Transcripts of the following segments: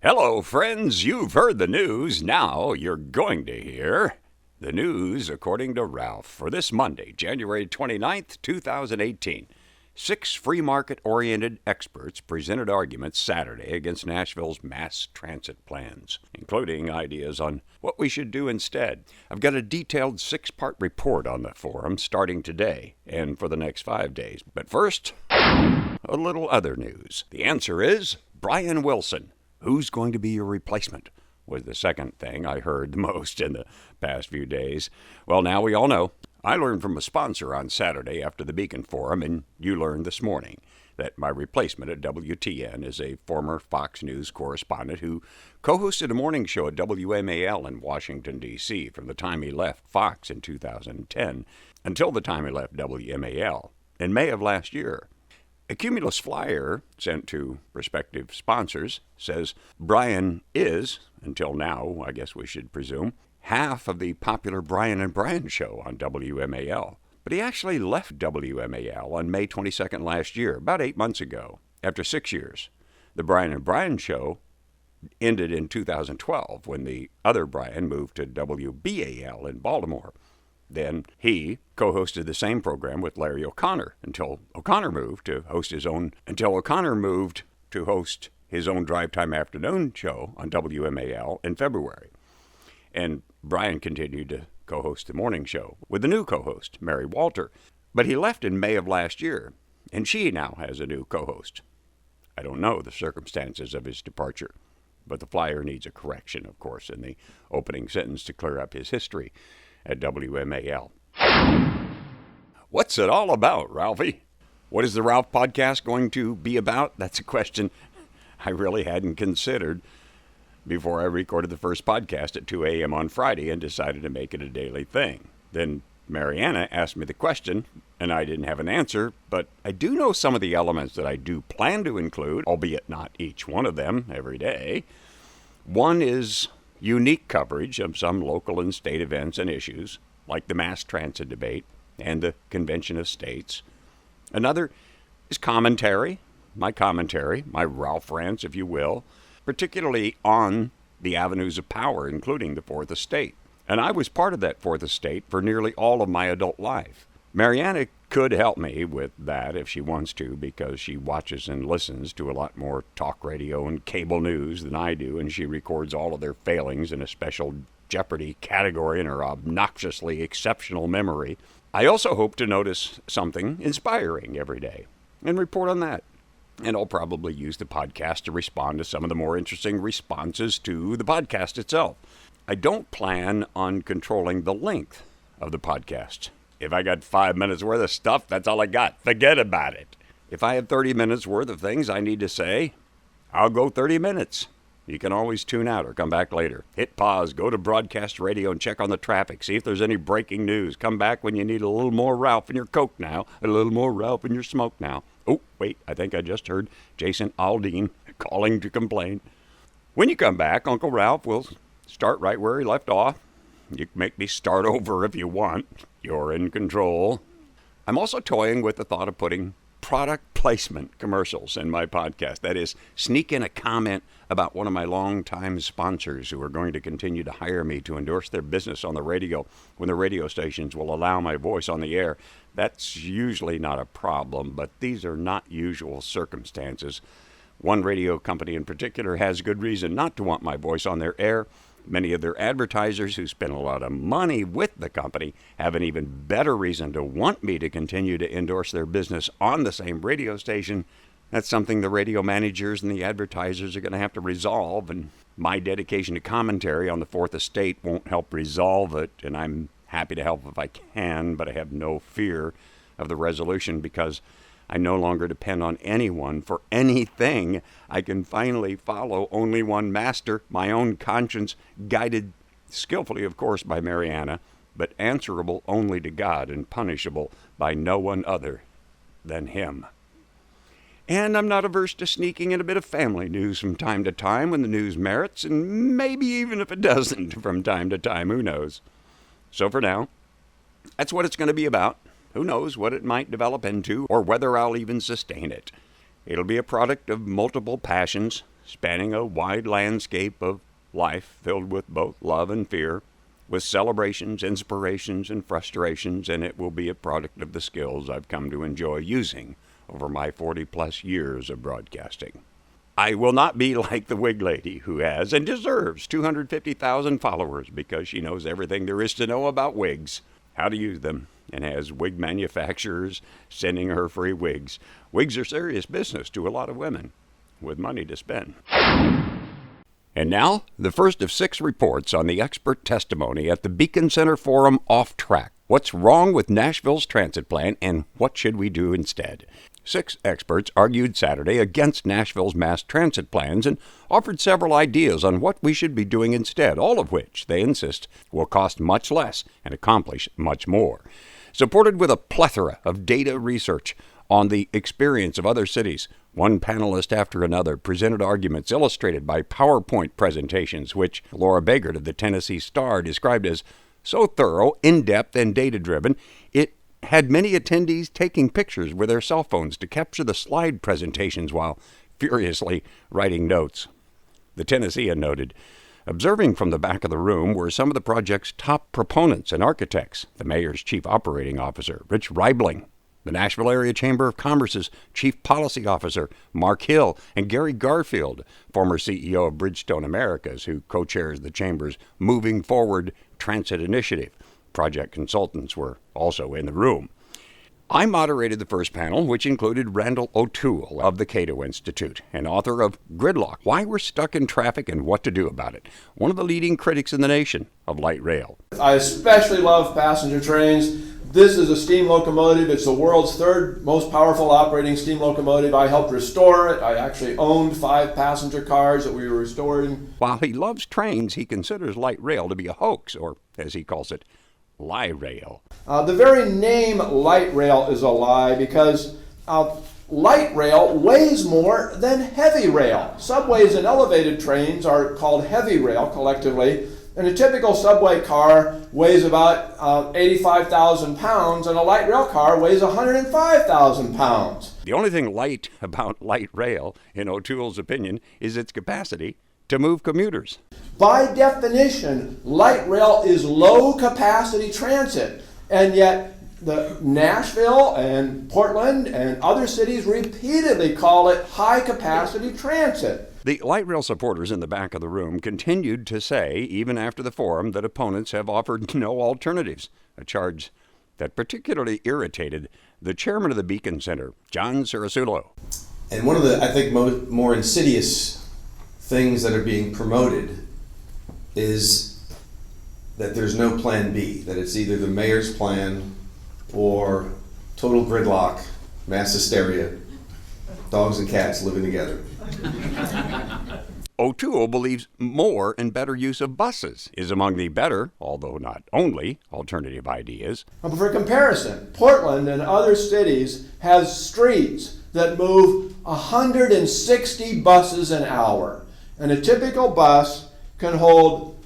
Hello, friends. You've heard the news. Now you're going to hear the news according to Ralph for this Monday, January 29th, 2018. 6 free market-oriented experts presented arguments Saturday against Nashville's mass transit plans, including ideas on what we should do instead. I've got a detailed 6-part report on the forum starting today and for the next 5 days. But first, a little other news. The answer is Brian Wilson. Who's going to be your replacement? Was the second thing I heard the most in the past few days. Well, now we all know. I learned from a sponsor on Saturday after the Beacon Forum, and you learned this morning, that my replacement at WTN is a former Fox News correspondent who co-hosted a morning show at WMAL in Washington, D.C. from the time he left Fox in 2010 until the time he left WMAL in May of last year. A Cumulus flyer sent to prospective sponsors says Brian is, until now, I guess we should presume, half of the popular Brian and Brian show on WMAL. But he actually left WMAL on May 22nd last year, about 8 months ago, after 6 years. The Brian and Brian show ended in 2012 when the other Brian moved to WBAL in Baltimore. Then he co-hosted the same program with Larry O'Connor until O'Connor moved to host his own drive time afternoon show on WMAL in February. And Brian continued to co-host the morning show with the new co-host, Mary Walter. But he left in May of last year, and she now has a new co-host. I don't know the circumstances of his departure, but the flyer needs a correction, of course, in the opening sentence to clear up his history at WMAL. What's it all about, Ralphie? What is the Ralph podcast going to be about? That's a question I really hadn't considered before I recorded the first podcast at 2 a.m. on Friday and decided to make it a daily thing. Then Mariana asked me the question, and I didn't have an answer, but I do know some of the elements that I do plan to include, albeit not each one of them every day. One is unique coverage of some local and state events and issues, like the mass transit debate and the Convention of States. Another is commentary, my Ralph rants, if you will, particularly on the avenues of power, including the Fourth Estate. And I was part of that Fourth Estate for nearly all of my adult life. Mariana could help me with that if she wants to, because she watches and listens to a lot more talk radio and cable news than I do, and she records all of their failings in a special Jeopardy category in her obnoxiously exceptional memory. I also hope to notice something inspiring every day and report on that. And I'll probably use the podcast to respond to some of the more interesting responses to the podcast itself. I don't plan on controlling the length of the podcast. If I got 5 minutes worth of stuff, that's all I got. Forget about it. If I have 30 minutes worth of things I need to say, I'll go 30 minutes. You can always tune out or come back later. Hit pause, go to broadcast radio and check on the traffic. See if there's any breaking news. Come back when you need a little more Ralph in your Coke now, a little more Ralph in your smoke now. Oh, wait, I think I just heard Jason Aldean calling to complain. When you come back, Uncle Ralph will start right where he left off. You can make me start over if you want. You're in control. I'm also toying with the thought of putting product placement commercials in my podcast. That is, sneak in a comment about one of my longtime sponsors who are going to continue to hire me to endorse their business on the radio when the radio stations will allow my voice on the air. That's usually not a problem, but these are not usual circumstances. One radio company in particular has good reason not to want my voice on their air. Many of their advertisers who spend a lot of money with the company have an even better reason to want me to continue to endorse their business on the same radio station. That's something the radio managers and the advertisers are going to have to resolve, and my dedication to commentary on the Fourth Estate won't help resolve it, and I'm happy to help if I can, but I have no fear of the resolution because I no longer depend on anyone for anything. I can finally follow only one master, my own conscience, guided skillfully, of course, by Mariana, but answerable only to God and punishable by no one other than Him. And I'm not averse to sneaking in a bit of family news from time to time when the news merits, and maybe even if it doesn't from time to time, who knows. So for now, that's what it's going to be about. Who knows what it might develop into or whether I'll even sustain it. It'll be a product of multiple passions, spanning a wide landscape of life filled with both love and fear, with celebrations, inspirations, and frustrations, and it will be a product of the skills I've come to enjoy using over my 40-plus years of broadcasting. I will not be like the wig lady who has and deserves 250,000 followers because she knows everything there is to know about wigs, how to use them, and has wig manufacturers sending her free wigs. Wigs are serious business to a lot of women with money to spend. And now, the first of 6 reports on the expert testimony at the Beacon Center Forum Off Track. What's wrong with Nashville's transit plan and what should we do instead? 6 experts argued Saturday against Nashville's mass transit plans and offered several ideas on what we should be doing instead, all of which, they insist, will cost much less and accomplish much more. Supported with a plethora of data research on the experience of other cities, one panelist after another presented arguments illustrated by PowerPoint presentations, which Laura Begert of the Tennessee Star described as so thorough, in-depth, and data-driven, it had many attendees taking pictures with their cell phones to capture the slide presentations while furiously writing notes. The Tennessean noted, observing from the back of the room were some of the project's top proponents and architects, the mayor's chief operating officer, Rich Reibling, the Nashville Area Chamber of Commerce's Chief Policy Officer, Mark Hill, and Gary Garfield, former CEO of Bridgestone Americas, who co-chairs the Chamber's Moving Forward Transit Initiative. Project consultants were also in the room. I moderated the first panel, which included Randall O'Toole of the Cato Institute, and author of Gridlock, Why We're Stuck in Traffic and What to Do About It, one of the leading critics in the nation of light rail. I especially love passenger trains. This is a steam locomotive. It's the world's 3rd most powerful operating steam locomotive. I helped restore it. I actually owned 5 passenger cars that we were restoring. While he loves trains, he considers light rail to be a hoax, or as he calls it, lie rail. The very name light rail is a lie because light rail weighs more than heavy rail. Subways and elevated trains are called heavy rail collectively. And a typical subway car weighs about 85,000 pounds, and a light rail car weighs 105,000 pounds. The only thing light about light rail, in O'Toole's opinion, is its capacity to move commuters. By definition, light rail is low-capacity transit, and yet the Nashville and Portland and other cities repeatedly call it high-capacity transit. The light rail supporters in the back of the room continued to say, even after the forum, that opponents have offered no alternatives, a charge that particularly irritated the chairman of the Beacon Center, John Cerasulo. And one of the, I think, more insidious things that are being promoted is that there's no plan B, that it's either the mayor's plan or total gridlock, mass hysteria, dogs and cats living together. O'Toole believes more and better use of buses is among the better, although not only, alternative ideas. For comparison, Portland and other cities have streets that move 160 buses an hour. And a typical bus can hold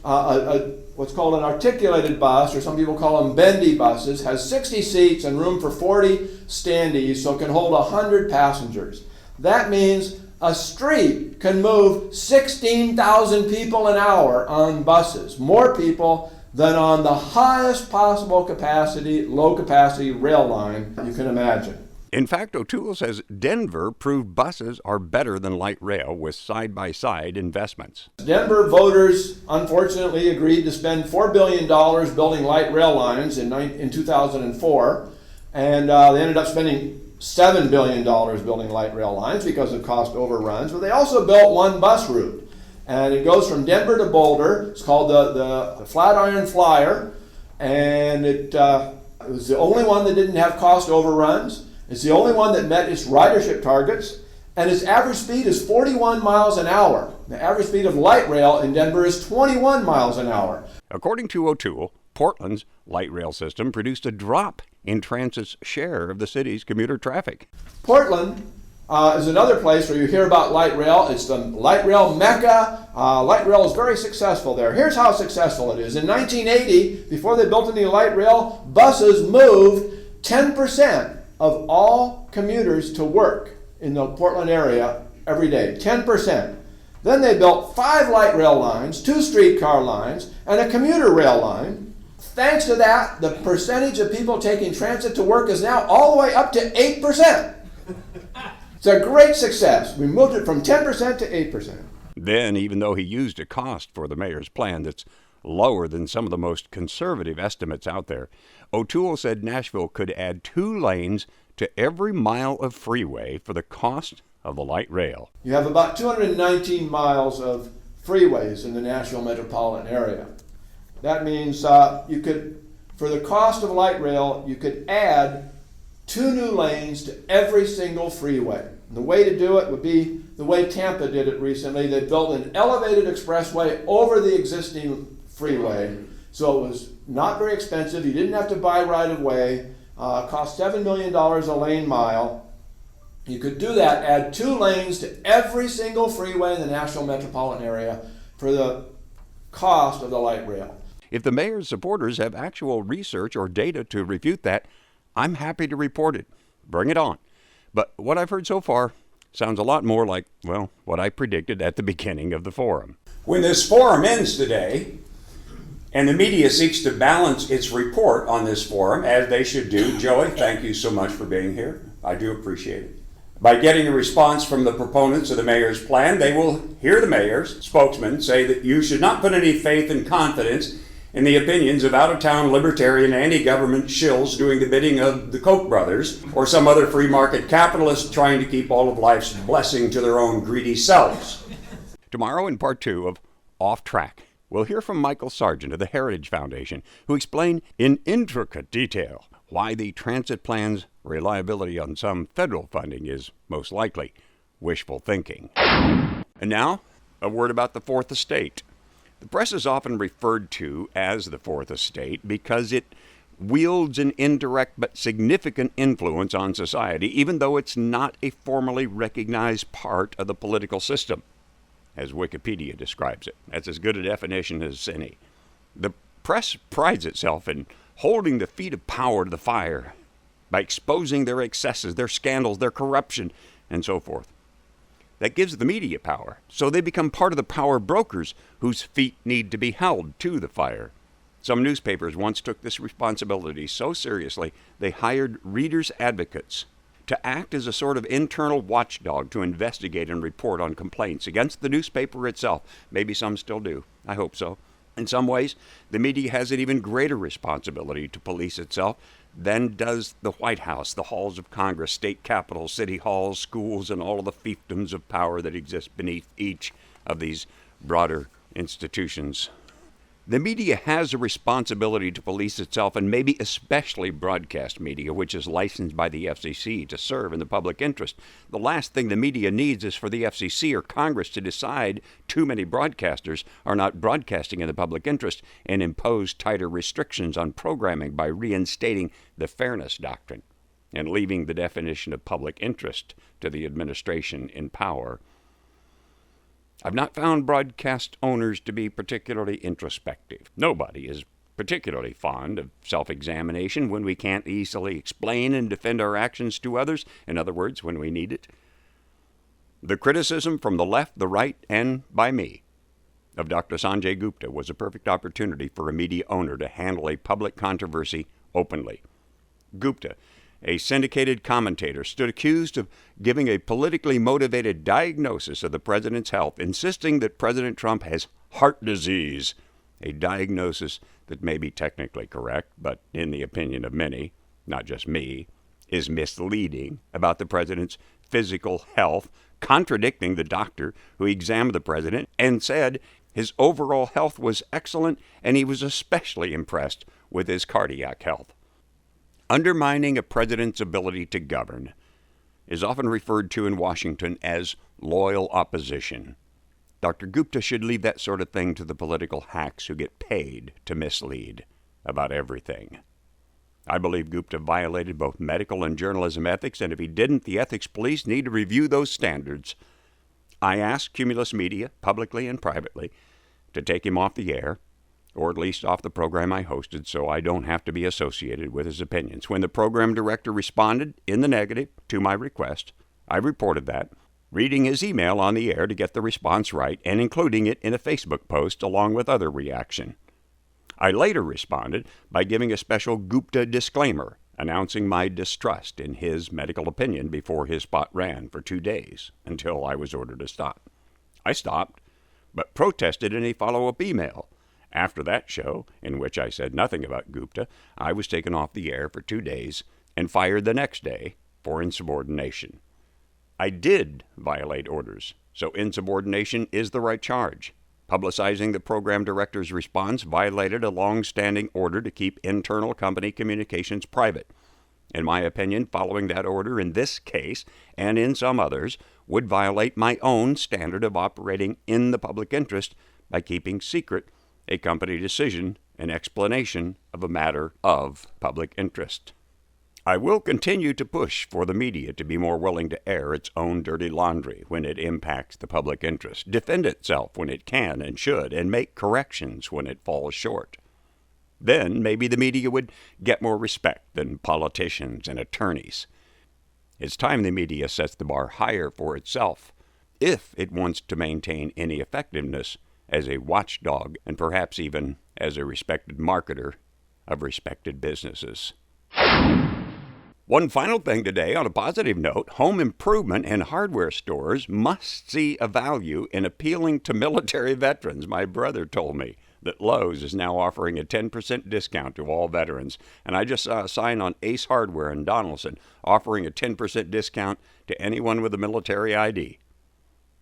what's called an articulated bus, or some people call them bendy buses, has 60 seats and room for 40 standees, so it can hold 100 passengers. That means a street can move 16,000 people an hour on buses, more people than on the highest possible capacity, low-capacity rail line you can imagine. In fact, O'Toole says Denver proved buses are better than light rail with side-by-side investments. Denver voters, unfortunately, agreed to spend $4 billion building light rail lines in 2004, and they ended up spending $7 billion building light rail lines because of cost overruns, but they also built one bus route, and it goes from Denver to Boulder. It's called the Flatiron Flyer, and it was the only one that didn't have cost overruns. It's the only one that met its ridership targets, and its average speed is 41 miles an hour. The average speed of light rail in Denver is 21 miles an hour. According to O'Toole, Portland's light rail system produced a drop in transit's share of the city's commuter traffic. Portland is another place where you hear about light rail. It's the light rail mecca. Light rail is very successful there. Here's how successful it is. In 1980, before they built any light rail, buses moved 10% of all commuters to work in the Portland area every day. 10%. Then they built 5 light rail lines, 2 streetcar lines, and a commuter rail line. Thanks to that, the percentage of people taking transit to work is now all the way up to 8%. It's a great success. We moved it from 10% to 8%. Then, even though he used a cost for the mayor's plan that's lower than some of the most conservative estimates out there, O'Toole said Nashville could add 2 lanes to every mile of freeway for the cost of the light rail. You have about 219 miles of freeways in the Nashville metropolitan area. That means you could, for the cost of light rail, you could add 2 new lanes to every single freeway. And the way to do it would be the way Tampa did it recently. They built an elevated expressway over the existing freeway, so it was not very expensive. You didn't have to buy right-of-way. Cost $7 million a lane mile. You could do that, add 2 lanes to every single freeway in the Nashville metropolitan area for the cost of the light rail. If the mayor's supporters have actual research or data to refute that, I'm happy to report it. Bring it on. But what I've heard so far sounds a lot more like, well, what I predicted at the beginning of the forum. When this forum ends today, and the media seeks to balance its report on this forum, as they should do, Joey, thank you so much for being here. I do appreciate it. By getting a response from the proponents of the mayor's plan, they will hear the mayor's spokesman say that you should not put any faith and confidence in the opinions of out-of-town libertarian anti-government shills doing the bidding of the Koch brothers or some other free market capitalist trying to keep all of life's blessing to their own greedy selves. Tomorrow in part 2 of Off Track, we'll hear from Michael Sargent of the Heritage Foundation, who explained in intricate detail why the transit plan's reliability on some federal funding is most likely wishful thinking. And now, a word about the Fourth Estate. The press is often referred to as the Fourth Estate because it wields an indirect but significant influence on society, even though it's not a formally recognized part of the political system, as Wikipedia describes it. That's as good a definition as any. The press prides itself in holding the feet of power to the fire by exposing their excesses, their scandals, their corruption, and so forth. That gives the media power, so they become part of the power brokers whose feet need to be held to the fire. Some newspapers once took this responsibility so seriously they hired readers' advocates to act as a sort of internal watchdog to investigate and report on complaints against the newspaper itself. Maybe some still do. I hope so. In some ways, the media has an even greater responsibility to police itself than does the White House, the halls of Congress, state capitals, city halls, schools, and all of the fiefdoms of power that exist beneath each of these broader institutions. The media has a responsibility to police itself, and maybe especially broadcast media, which is licensed by the FCC to serve in the public interest. The last thing the media needs is for the FCC or Congress to decide too many broadcasters are not broadcasting in the public interest and impose tighter restrictions on programming by reinstating the fairness doctrine and leaving the definition of public interest to the administration in power. I've not found broadcast owners to be particularly introspective. Nobody is particularly fond of self-examination when we can't easily explain and defend our actions to others, in other words, when we need it. The criticism from the left, the right, and by me of Dr. Sanjay Gupta was a perfect opportunity for a media owner to handle a public controversy openly. Gupta, a syndicated commentator, stood accused of giving a politically motivated diagnosis of the president's health, insisting that President Trump has heart disease, a diagnosis that may be technically correct, but in the opinion of many, not just me, is misleading about the president's physical health, contradicting the doctor who examined the president and said his overall health was excellent and he was especially impressed with his cardiac health. Undermining a president's ability to govern is often referred to in Washington as loyal opposition. Dr. Gupta should leave that sort of thing to the political hacks who get paid to mislead about everything. I believe Gupta violated both medical and journalism ethics, and if he didn't, the ethics police need to review those standards. I asked Cumulus Media, publicly and privately, to take him off the air, or at least off the program I hosted, so I don't have to be associated with his opinions. When the program director responded in the negative to my request, I reported that, reading his email on the air to get the response right and including it in a Facebook post along with other reaction. I later responded by giving a special Gupta disclaimer announcing my distrust in his medical opinion before his spot ran for 2 days until I was ordered to stop. I stopped, but protested in a follow-up email. After that show, in which I said nothing about Gupta, I was taken off the air for 2 days and fired the next day for insubordination. I did violate orders, so insubordination is the right charge. Publicizing the program director's response violated a long-standing order to keep internal company communications private. In my opinion, following that order in this case, and in some others, would violate my own standard of operating in the public interest by keeping secret a company decision and explanation of a matter of public interest. I will continue to push for the media to be more willing to air its own dirty laundry when it impacts the public interest, defend itself when it can and should, and make corrections when it falls short. Then maybe the media would get more respect than politicians and attorneys. It's time the media sets the bar higher for itself if it wants to maintain any effectiveness as a watchdog and perhaps even as a respected marketer of respected businesses. One final thing today, on a positive note, home improvement and hardware stores must see a value in appealing to military veterans. My brother told me that Lowe's is now offering a 10% discount to all veterans, and I just saw a sign on Ace Hardware in Donaldson offering a 10% discount to anyone with a military ID.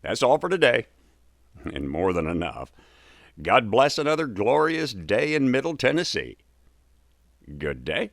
That's all for today, and more than enough. God bless another glorious day in Middle Tennessee. Good day.